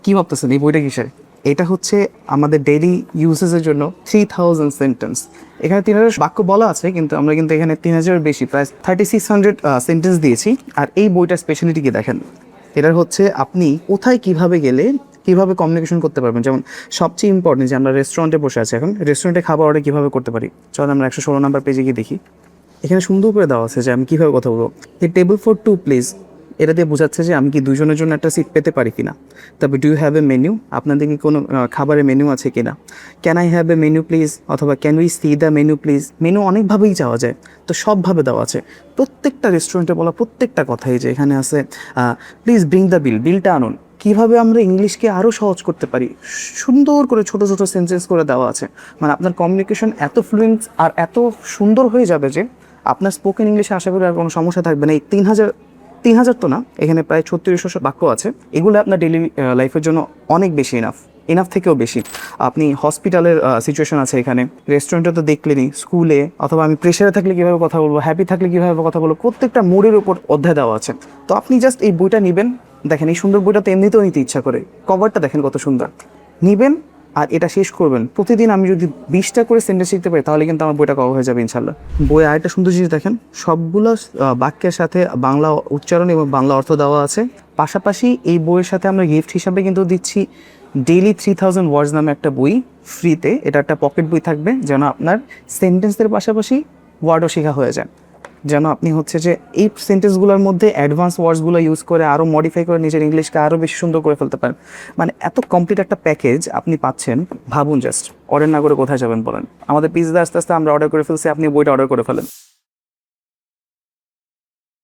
কি ভাবতেছেন এই বইটা কিসের? এটা হচ্ছে আমাদের ডেইলি ইউজেসের জন্য 3000 সেন্টেন্স। এখানে 3000 বাক্য বলা আছে, কিন্তু আমরা কিন্তু এখানে 3000 বেশি, প্রায় 3600 সেন্টেন্স দিয়েছি। আর এই বইটার স্পেশালিটি কি দেখেন, এটার হচ্ছে আপনি কোথায় কিভাবে গেলে কিভাবে কমিউনিকেশন করতে পারবেন। যেমন সবচেয়ে ইম্পর্টেন্ট যে আমরা রেস্টুরেন্টে বসে আছি, এখন রেস্টুরেন্টে খাবার অর্ডার কীভাবে করতে পারি। চল আমরা 116 নাম্বার পেজে গিয়ে দেখি। এখানে সুন্দর করে দেওয়া আছে যে আমি কীভাবে কথা বলবো। এই টেবল ফর টু প্লিজ, এটা দিয়ে বোঝাচ্ছে যে আমি কি দুজনের জন্য একটা সিট পেতে পারি কিনা। তবে do you have a menu, আপনাদের কি কোনো খাবারের মেনু আছে কিনা। Can I have a menu please, অথবা can we see the menu please. Menu অনেকভাবেই চাওয়া যায়, তো সবভাবে দেওয়া আছে। প্রত্যেকটা রেস্টুরেন্টে বলা প্রত্যেকটা কথাই যে এখানে আছে প্লিজ ব্রিং দ্য বিল, বিলটা আনুন। কীভাবে আমরা ইংলিশকে আরও সহজ করতে পারি, সুন্দর করে ছোটো ছোটো সেন্টেন্স করে দেওয়া আছে। মানে আপনার কমিউনিকেশন এত ফ্লুয়েন্ট আর এত সুন্দর হয়ে যাবে যে আপনার স্পোকেন ইংলিশে আশা করি আর কোনো সমস্যা থাকবে না। এই 3000 তো না, এখানে প্রায় 3600 বাক্য আছে। এগুলো আপনার ডেইলি লাইফের জন্য অনেক বেশি এনাফ থেকেও বেশি। আপনি হসপিটালের সিচুয়েশন আছে এখানে, রেস্টুরেন্টে তো দেখলেনি, স্কুলে, অথবা আমি প্রেশারে থাকলে কীভাবে কথা বলবো, হ্যাপি থাকলে কীভাবে কথা বলবো, প্রত্যেকটা মোড়ের উপর অধ্যায় দেওয়া আছে। তো আপনি জাস্ট এই বইটা নেবেন, দেখেন এই সুন্দর বইটা তো এমনিতেও নিতে ইচ্ছা করে, কভারটা দেখেন কত সুন্দর। নেবেন আর এটা শেষ করবেন। প্রতিদিন আমি যদি 20টা করে সেন্টেন্স শিখতে পারি, তাহলে কিন্তু আমার বইটা কভার হয়ে যাবে ইনশাল্লাহ। বই আরেকটা সুন্দর জিনিস দেখেন, সবগুলো বাক্যের সাথে বাংলা উচ্চারণ এবং বাংলা অর্থ দেওয়া আছে। পাশাপাশি এই বইয়ের সাথে আমরা গিফট হিসাবে কিন্তু দিচ্ছি ডেইলি 3000 ওয়ার্ডস নামে একটা বই ফ্রিতে। এটা একটা পকেট বই থাকবে, যেন আপনার সেন্টেন্সের পাশাপাশি ওয়ার্ডও শেখা হয়ে যায়। যেন আপনি হচ্ছে যে এই সেন্টেন্সগুলোর মধ্যে অ্যাডভান্স ওয়ার্ডসগুলো ইউজ করে আরও মডিফাই করে নিজের ইংলিশকে আরও বেশি সুন্দর করে ফেলতে পারেন। মানে এত কমপ্লিট একটা প্যাকেজ আপনি পাচ্ছেন, ভাবুন। জাস্ট অর্ডার না করে কোথায় যাবেন বলেন। আমাদের পিৎজা আস্তে আস্তে আমরা অর্ডার করে ফেলছি, আপনি বইটা অর্ডার করে ফেলেন।